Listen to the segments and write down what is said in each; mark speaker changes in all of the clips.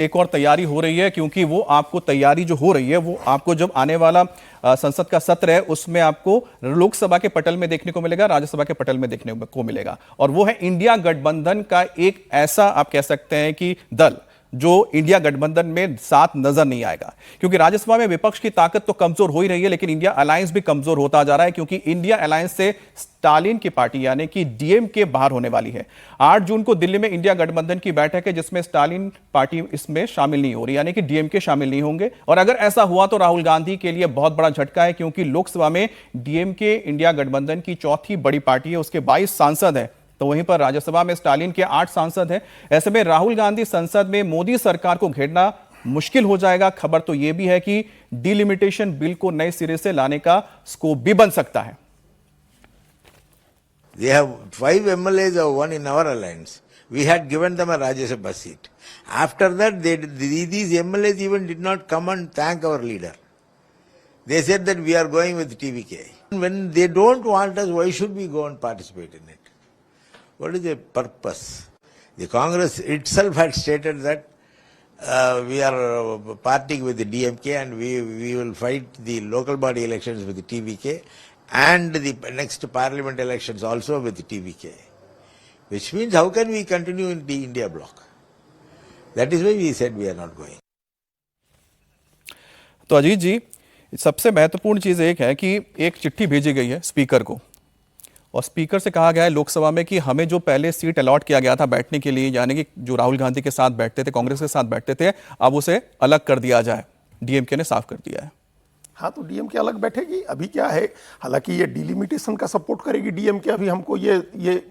Speaker 1: एक और तैयारी हो रही है, क्योंकि वो आपको तैयारी जो हो रही है वो आपको जब आने वाला संसद का सत्र है उसमें आपको लोकसभा के पटल में देखने को मिलेगा, राज्यसभा के पटल में देखने को मिलेगा। और वो है इंडिया गठबंधन का एक ऐसा आप कह सकते हैं कि दल जो इंडिया गठबंधन में साथ नजर नहीं आएगा, क्योंकि राज्यसभा में विपक्ष की ताकत तो कमजोर हो ही रही है, लेकिन इंडिया अलायंस भी कमजोर होता जा रहा है, क्योंकि इंडिया अलायंस से स्टालिन की पार्टी यानी कि डीएमके बाहर होने वाली है। 8 जून को दिल्ली में इंडिया गठबंधन की बैठक है, जिसमें स्टालिन पार्टी इसमें शामिल नहीं हो रही, यानी कि डीएमके शामिल नहीं होंगे। और अगर ऐसा हुआ तो राहुल गांधी के लिए बहुत बड़ा झटका है, क्योंकि लोकसभा में डीएमके इंडिया गठबंधन की चौथी बड़ी पार्टी है, उसके 22 सांसद हैं, तो वहीं पर राज्यसभा में स्टालिन के 8 सांसद हैं। ऐसे में राहुल गांधी संसद में मोदी सरकार को घेरना मुश्किल हो जाएगा। खबर तो यह भी है कि डिलिमिटेशन बिल को नए सिरे से लाने का स्कोप भी बन सकता है।
Speaker 2: They have 5 MLAs or 1 in our alliance. We had given them a Rajya Sabha seat. After that, these MLAs even did not come and thank our leader. They said that we are going with TVK. When they don't want us, why should we go and participate in it? What is the purpose? The Congress itself had stated that we are partying with the DMK and we will fight the local body elections with the TVK and the next parliament elections also with the TVK. Which means how can we continue in the India bloc? That is why we said we are not going.
Speaker 1: तो अजीत जी, सबसे महत्वपूर्ण चीज एक है कि एक चिट्ठी भेजी गई है स्पीकर को, और स्पीकर से कहा गया है लोकसभा में कि हमें जो पहले सीट अलॉट किया गया था बैठने के लिए, यानी कि जो राहुल गांधी के साथ बैठते थे, कांग्रेस के साथ बैठते थे, अब उसे अलग कर दिया जाए। डीएमके ने साफ कर दिया है।
Speaker 3: हाँ, तो डीएमके अलग बैठेगी। अभी क्या है, हालांकि ये डिलिमिटेशन का सपोर्ट करेगी डीएमके, अभी हमको ये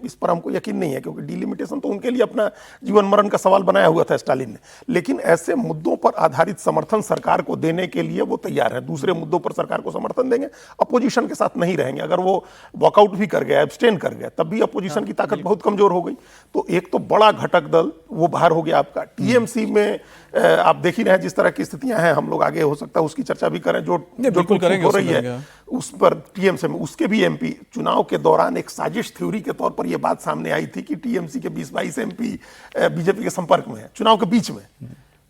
Speaker 3: इस पर हमको यकीन नहीं है, क्योंकि डिलिमिटेशन तो उनके लिए अपना जीवन मरण का सवाल बनाया हुआ था स्टालिन ने। लेकिन ऐसे मुद्दों पर आधारित समर्थन सरकार को देने के लिए वो तैयार है। दूसरे मुद्दों पर सरकार को समर्थन देंगे, अपोजिशन के साथ नहीं रहेंगे। अगर वो वॉकआउट भी कर गया, एब्सटेन कर गया, तब भी अपोजिशन की ताकत बहुत कमजोर हो गई। तो एक तो बड़ा घटक दल वो बाहर हो गया आपका। टीएमसी में आप देख ही रहे हैं जिस तरह की स्थितियां हैं, हम लोग आगे हो सकता है उसकी चर्चा भी करें, जो
Speaker 1: बिल्कुल करेंगे
Speaker 3: हो रही है उस पर। टीएमसी में उसके भी एमपी चुनाव के दौरान एक साजिश थ्योरी के तौर पर यह बात सामने आई थी कि टीएमसी के 20-22 एमपी बीजेपी के संपर्क में है चुनाव के बीच में।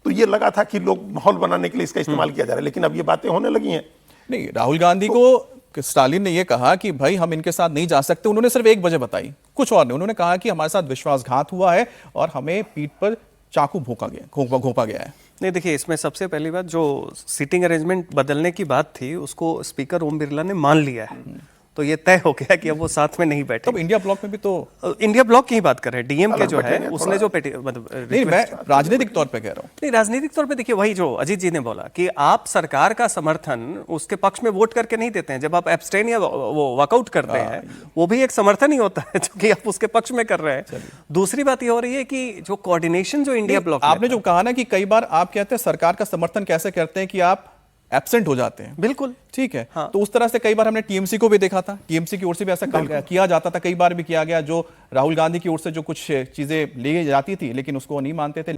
Speaker 3: तो ये लगा था कि लोग माहौल बनाने के लिए इसका इस्तेमाल किया जा रहा है, लेकिन अब ये बातें होने लगी हैं।
Speaker 1: नहीं, राहुल गांधी को स्टालिन ने यह कहा कि भाई हम इनके साथ नहीं जा सकते। उन्होंने सिर्फ एक वजह बताई, कुछ और नहीं। उन्होंने कहा कि हमारे साथ विश्वासघात हुआ है और हमें पीठ पर चाकू घोंपा गया है।
Speaker 4: नहीं, देखिए, इसमें सबसे पहली बात, जो सीटिंग अरेंजमेंट बदलने की बात थी उसको स्पीकर ओम बिरला ने मान लिया है। तो ये तय हो गया कि अब वो साथ में नहीं बैठे।
Speaker 1: तो इंडिया ब्लॉक में भी तो
Speaker 4: इंडिया ब्लॉक की ही बात कर रहे हैं। डीएमके जो है उसने जो मतलब
Speaker 1: नहीं, मैं राजनीतिक तौर पे कह रहा हूँ।
Speaker 4: नहीं, राजनीतिक तौर पे देखिए, वही जो अजीत जी ने बोला कि आप सरकार का समर्थन उसके पक्ष में वोट करके नहीं देते हैं। जब आप एब्सटेन या वो वॉकआउट करते हैं, वो भी एक समर्थन ही होता है जो कि आप उसके पक्ष में कर रहे हैं। दूसरी बात ये हो रही है कि जो कोऑर्डिनेशन जो इंडिया ब्लॉक,
Speaker 1: आपने जो कहा ना कि कई बार आप कहते हैं सरकार का समर्थन कैसे करते हैं कि आप एब्सेंट हो जाते हैं।
Speaker 4: बिल्कुल
Speaker 1: ठीक है।
Speaker 4: हाँ।
Speaker 1: तो उस तरह से कई बार हमने टीएमसी को भी देखा था, टीएमसी की ओर से भी ऐसा किया जाता था, कई बार भी किया गया, जो राहुल गांधी की ओर से जो कुछ चीजें ली जाती थी लेकिन उसको नहीं मानते थे।